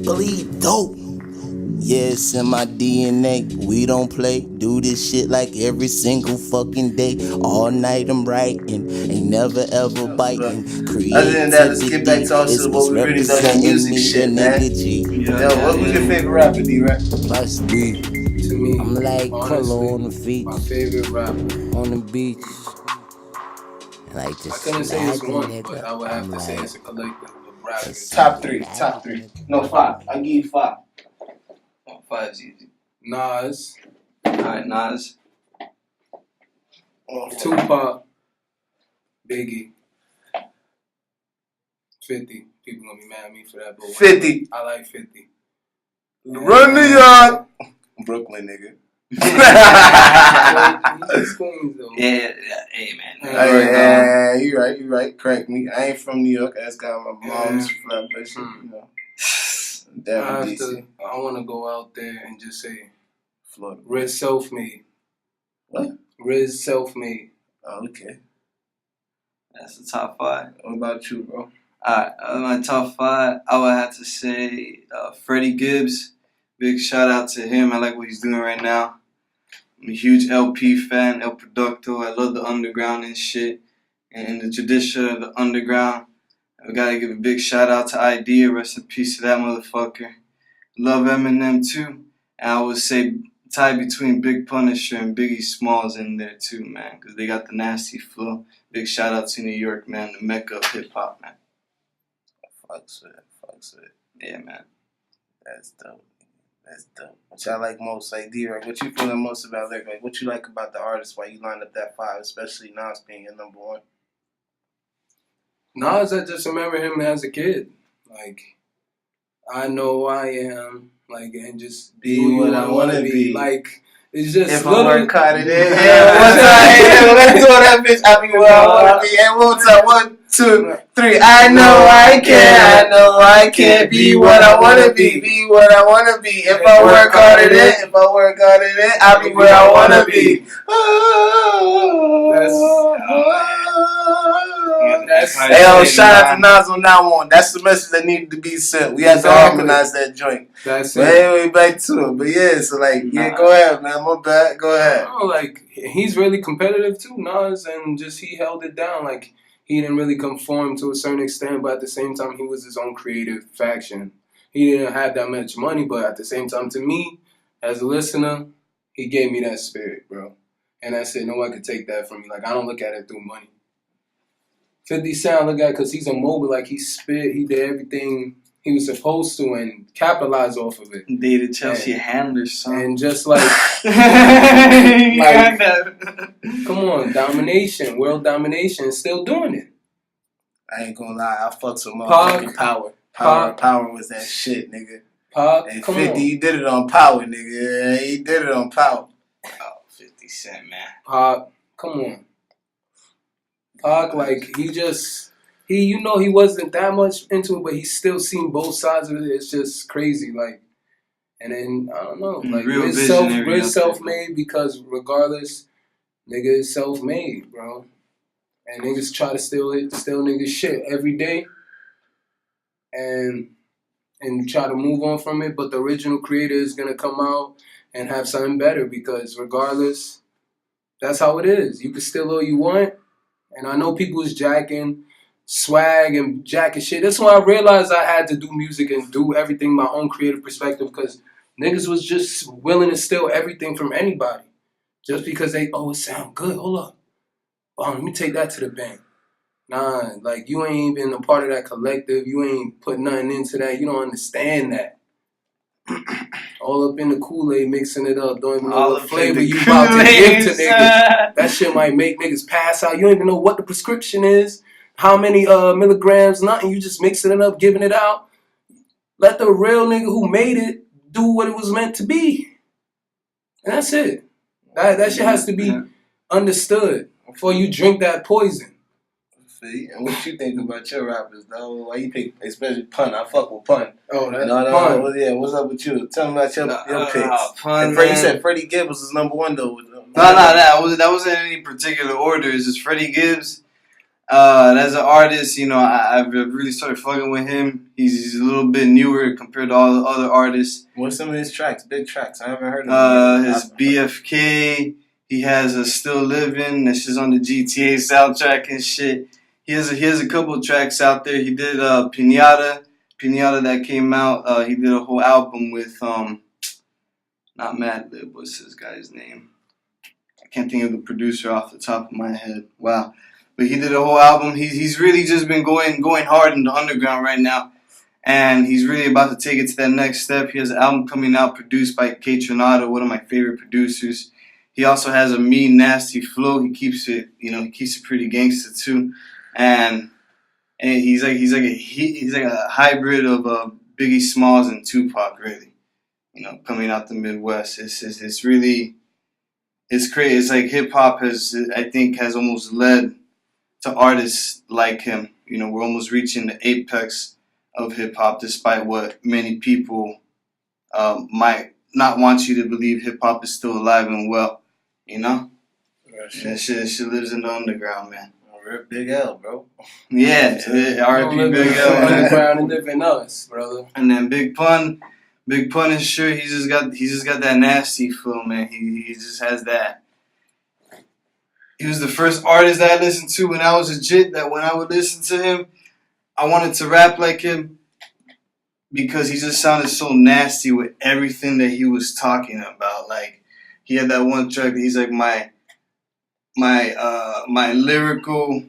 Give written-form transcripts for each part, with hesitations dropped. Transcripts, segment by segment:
bleed dope. Yeah, it's in my DNA. We don't play. Do this shit like every single fucking day. All night I'm writing. Ain't never ever biting. Other than that, let's get back to It's what we really done that music shit, man. Who's your favorite rapper, D-Rap? Must be. To me, I'm like honestly, Color on the feet. my favorite rapper. On the beach. Like just I couldn't say it's one, nigga. but I would have to say it's a collective of rappers. Top three. No, 5. I give you 5. 5's easy. Nas. Alright, Nas. Tupac. Biggie. 50. People gonna be mad at me for that, but 50. I like 50. Run New York. Brooklyn, nigga. Yeah, hey man. Yeah, you right. Correct me. I ain't from New York. I just got my mom's flat, but you know. I want to go out there and just say, Florida. Riz self-made. What? Riz self-made. Oh, okay. That's the top 5. What about you, bro? Alright, my top 5, I would have to say Freddie Gibbs. Big shout out to him. I like what he's doing right now. I'm a huge LP fan, El Producto. I love the underground and shit. And the tradition of the underground. I gotta give a big shout out to Idea. Rest in peace to that motherfucker. Love Eminem too. And I would say tie between Big Punisher and Biggie Smalls in there too, man. Because they got the nasty flow. Big shout out to New York, man. The mecca of hip hop, man. Fucks with it. Yeah, man. That's dope. What y'all like most? Like, D-Rock, what you feeling most about lyric? Like, what you like about the artist? Why you lined up that 5, especially Nas being your number 1? Nas, I just remember him as a kid. Like, I know I am. Like, and just be what I want to be. Like, it's just if I work hard at it. Yeah, one time. Let's do that, bitch. I be where I want to be. And one time, 1, 2, 3. I know I can be what I want to be. Be what I want to be. If I work hard at it, I'll be where I want to be. Hey, yo, shout out to Nas on that one. That's the message that needed to be sent. We had to harmonize that joint. That's it. But anyway, back to it. But yeah, so like, yeah, go ahead, man. My bad. Go ahead. No, like, he's really competitive too, Nas, and just he held it down. Like, he didn't really conform to a certain extent, but at the same time, he was his own creative faction. He didn't have that much money, but at the same time, to me, as a listener, he gave me that spirit, bro. And I said, no one could take that from me. Like, I don't look at it through money. 50 Cent, I look at it because he's a mobile. Like, he spit, he did everything he was supposed to and capitalized off of it. Dated Chelsea Handler, son. And just like, come on, domination, world domination, still doing it. I ain't gonna lie, I fucks with motherfucking Power. Power was that shit, nigga. Pac, and come 50, on. he did it on Power, nigga. Yeah, he did it on Power. Oh, 50 Cent, man. Pac, come on. Pac, like, he wasn't that much into it, but he's still seen both sides of it. It's just crazy, like, and then, I don't know, like, Riz self-made because regardless, nigga is self-made, bro. And niggas try to steal niggas shit every day and try to move on from it, but the original creator is going to come out and have something better because regardless, that's how it is. You can steal all you want, and I know people is jacking swag and jacking shit. That's why I realized I had to do music and do everything my own creative perspective because niggas was just willing to steal everything from anybody just because it sound good. Hold up. Oh, let me take that to the bank. Nah, like, you ain't even a part of that collective. You ain't put nothing into that. You don't understand that. All up in the Kool-Aid, mixing it up. Don't even know what flavor you about to give to niggas. That shit might make niggas pass out. You don't even know what the prescription is, how many milligrams, nothing. You just mixing it up, giving it out. Let the real nigga who made it do what it was meant to be. And that's it. That shit has to be understood before you drink that poison. See, and what you think about your rappers, though? Why you pick, especially Pun? I fuck with Pun. Oh, that's Pun. Well, yeah, what's up with you? Tell me about your picks. Pun, you said Freddie Gibbs was his number 1, though. That wasn't in any particular order. It's just Freddie Gibbs. As an artist, I've really started fucking with him. He's a little bit newer compared to all the other artists. What's some of his tracks? Big tracks. I haven't heard of him. His BFK. He has a Still Living. That's just on the GTA soundtrack and shit. He has a couple of tracks out there. He did Pinata that came out. He did a whole album with not Madlib. What's this guy's name? I can't think of the producer off the top of my head. Wow. But he did a whole album. He's really just been going hard in the underground right now. And he's really about to take it to that next step. He has an album coming out produced by K Tronado, one of my favorite producers. He also has a mean, nasty flow. He keeps it pretty gangster too. And he's like a hybrid of Biggie Smalls and Tupac, really. Coming out the Midwest. It's really crazy. It's like hip hop has almost led to artists like him. We're almost reaching the apex of hip hop, despite what many people might not want you to believe. Hip hop is still alive and well. That shit lives in the underground, man. Big L, bro. Yeah, R.I.P. Big L. Underground and live in us, brother. And then Big Pun is sure he just got that nasty flow, man. He just has that. He was the first artist that I listened to when I was a jit. That when I would listen to him, I wanted to rap like him because he just sounded so nasty with everything that he was talking about. Like he had that one track. He's like my lyrical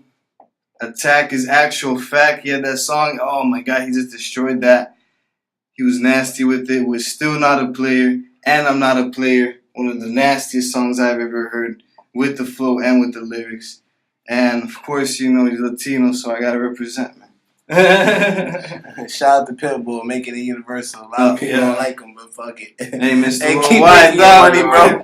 attack is actual fact. He had that song. Oh my God, he just destroyed that. He was nasty with it. Was still not a player, and I'm not a player. One of the nastiest songs I've ever heard, with the flow and with the lyrics. And of course, he's Latino, so I gotta represent, man. Shout out to Pitbull, making it universal. A lot of people don't like him, but fuck it. Hey, Mr. Hey, keep Worldwide, making money,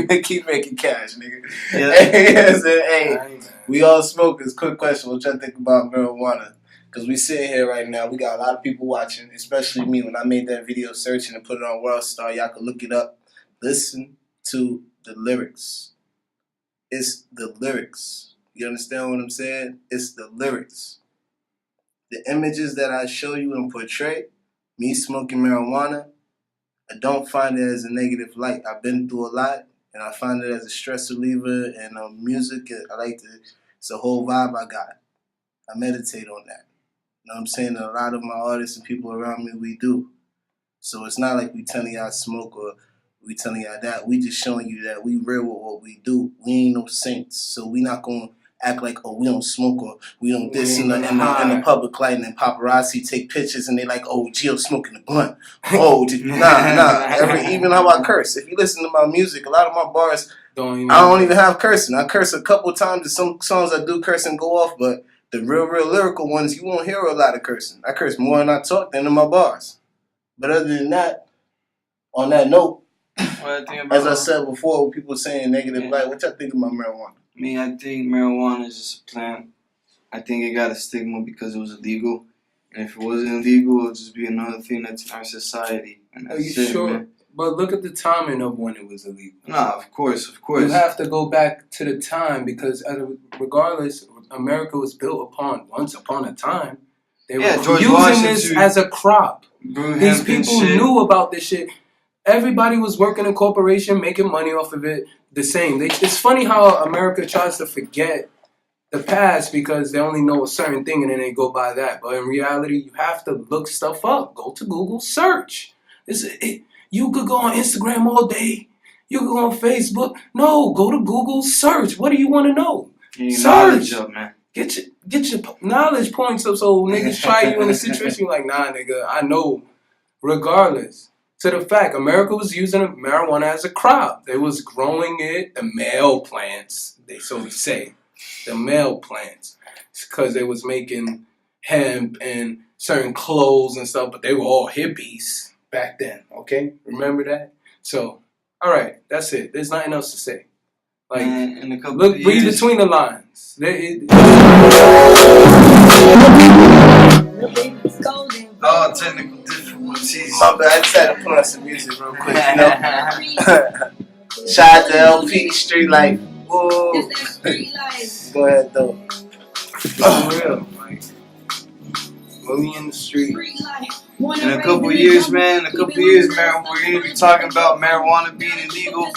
bro. Keep making cash, nigga. Yeah. Hey, we all smokers. Quick question: what y'all think about marijuana? Because we sitting here right now, we got a lot of people watching, especially me. When I made that video searching and put it on World Star, y'all can look it up. Listen to the lyrics. It's the lyrics. You understand what I'm saying? It's the lyrics. The images that I show you and portray, me smoking marijuana, I don't find it as a negative light. I've been through a lot, and I find it as a stress reliever and music. I like to, it's a whole vibe I got. I meditate on that. You know what I'm saying? A lot of my artists and people around me, we do. So it's not like we telling y'all smoke or we telling y'all that. We just showing you that we real with what we do. We ain't no saints. So we not going to act like, oh, we don't smoke or we don't this in the public light, and then paparazzi take pictures and they like, oh, Gio smoking a blunt. Oh, nah. Even how I curse. If you listen to my music, a lot of my bars, I don't even have cursing. I curse a couple times. There's some songs I do curse and go off, but the real lyrical ones, you won't hear a lot of cursing. I curse more when I talk than in my bars. But other than that, on that note, as I said before, people saying negative light, what y'all think about marijuana? I think marijuana is just a plant. I think it got a stigma because it was illegal. And if it wasn't illegal, it would just be another thing that's in our society. And that's Are you sure? man. But look at the timing of when it was illegal. Nah, of course. You have to go back to the time because regardless, America was built once upon a time. They were using this as a crop. These people knew about this shit. Everybody was working in corporation, making money off of it. The same. It's funny how America tries to forget the past because they only know a certain thing and then they go by that. But in reality, you have to look stuff up. Go to Google, search. You could go on Instagram all day. You could go on Facebook. No, go to Google, search. What do you want to know? Search. Up, man. Get your knowledge points up so niggas try you in a situation. You're like, nah, nigga, I know. Regardless. To the fact, America was using marijuana as a crop. They was growing it, the male plants, they say. The male plants. It's because they was making hemp and certain clothes and stuff, but they were all hippies back then, okay? Remember that? So, all right, that's it. There's nothing else to say. Like, read between the lines. Technical difficulties. My bad, I just had to put on some music real quick, you know? Shout out to LP Street Life. Whoa. Go ahead, though. For real. Like, when we in the street. In a couple years, man, we're gonna be talking about marijuana being illegal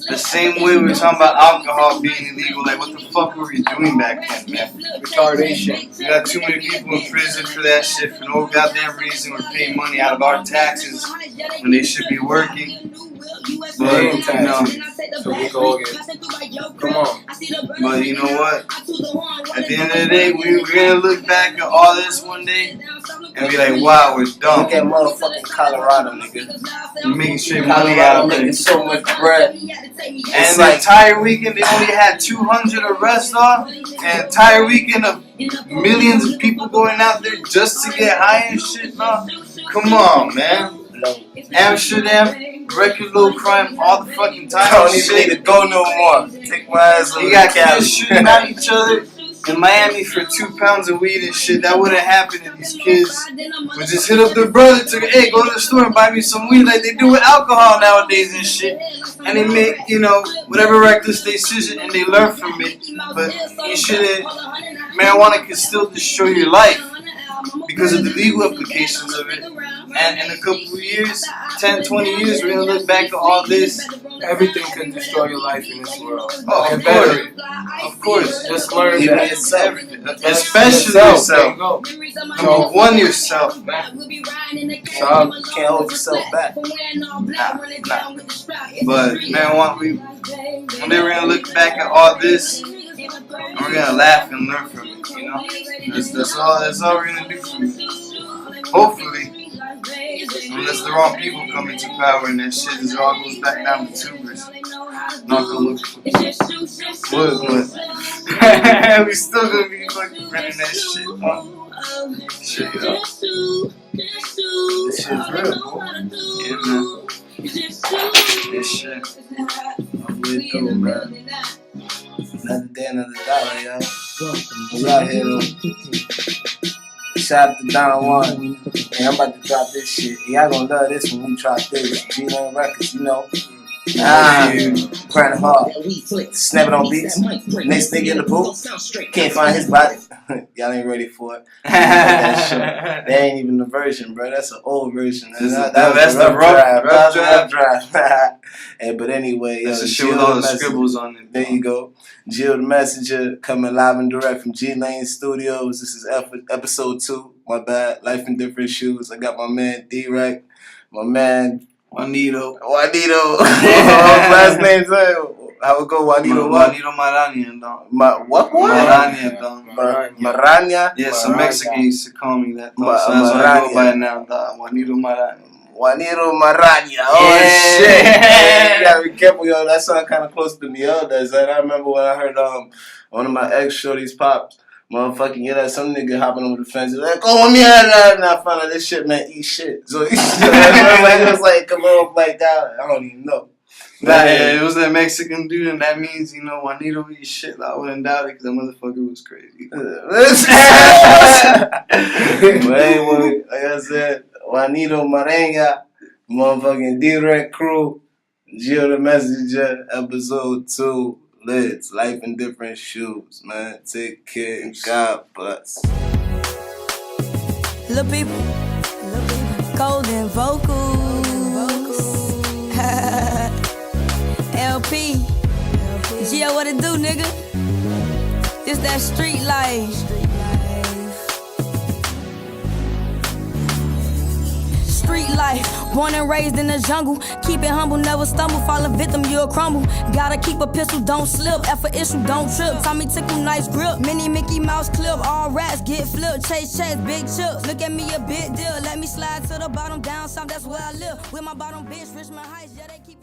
the same way we were talking about alcohol being illegal. Like, what the fuck were we doing back then, man? Retardation. We got too many people in prison for that shit for no goddamn reason. We're paying money out of our taxes when they should be working. But, you know, So we go again. Come on. but you know what? At the end of the day, we're gonna look back at all this one day and be like, wow, we're dumb. Look at motherfucking Colorado, nigga. We're making straight money out Colorado of making it. so much bread. And the entire weekend, they only had 200 arrests off. An entire weekend of millions of people going out there just to get high and shit. No, come on, man. Amsterdam, record low crime all the fucking time. I don't even need to go no more. Take my ass over You got to Cali. kids shooting at each other in Miami for 2 pounds of weed and shit. That wouldn't happen if these kids would just hit up their brother to, hey, go to the store and buy me some weed like they do with alcohol nowadays and shit. And they make, you know, whatever reckless decision and they learn from it. But you shouldn't, marijuana can still destroy your life because of the legal implications of it. And in a couple of years, 10, 20 years, we're going to look back at all this. Everything can destroy your life in this world. Oh, Get of better. course. Of course. Just learn Even that. yourself. Especially There you yourself. go. Number one, yourself, man. So You can't hold yourself back. Nah. But, man, one day we're going to look back at all this and we're going to laugh and learn from it, you know? That's all we're going to do from it. Hopefully. Unless the wrong people come into power and that shit is all goes back down to tubers. Not gonna look for but we still gonna be fucking running that shit, huh? Shit, yo. This shit's real, bro. Yeah, man. This shit. I'm with you, man. Another day, another dollar, yo. We out here, though. Shout out to Don Juan. Hey, I'm about to drop this shit. Y'all gonna love this when we drop this. G-Lane Records, you know. Crying hard. Snapping on beats. Next nigga in the booth. Can't find his body. Y'all ain't ready for it. That ain't even the version, bro. That's an old version. That's the rough drive. Hey, but anyway, that's the shit with all the scribbles on it. There you go. Jill the Messenger coming live and direct from G Lane Studios. This is episode 2. My bad. Life in Different Shoes. I got my man D-Rec, my man Juanito. Last name's how it go? Juanito Marania, dog. What? Marania, dog. Marania? Yeah, some Mexicans used to call me that, dog. So that's what I go by now, dog. Juanito Marania. Juanito Marania. Oh, Yeah. shit. Hey, you gotta be careful, yo. That sound kind of close to me. Does that? I remember when I heard one of my ex-shorties pops. Motherfucking, yeah, that some nigga hopping over the fence. Like, oh, yeah, and I found out this shit meant eat shit. So it was like, come on, like that. I don't even know. Yeah, it was that Mexican dude, and that means, you know, Juanito eat shit. I wouldn't doubt it because that motherfucker was crazy. But anyway, like I said, Juanito Marenga, motherfucking D-Rec crew, Jill the Messenger, episode 2. Lids, Life in Different Shoes, man. Take care and God bless. Little people, golden vocals. LP, Gio, what it do, nigga? It's that street life. Street life, born and raised in the jungle. Keep it humble, never stumble. Fall a victim, you'll crumble. Gotta keep a pistol, don't slip. F for issue, don't trip. Tommy tickle, nice grip. Mini Mickey Mouse clip. All rats get flipped. Chase, big chips. Look at me, a big deal. Let me slide to the bottom, down some. That's where I live. With my bottom bitch, Richmond Heights. Yeah, they keep.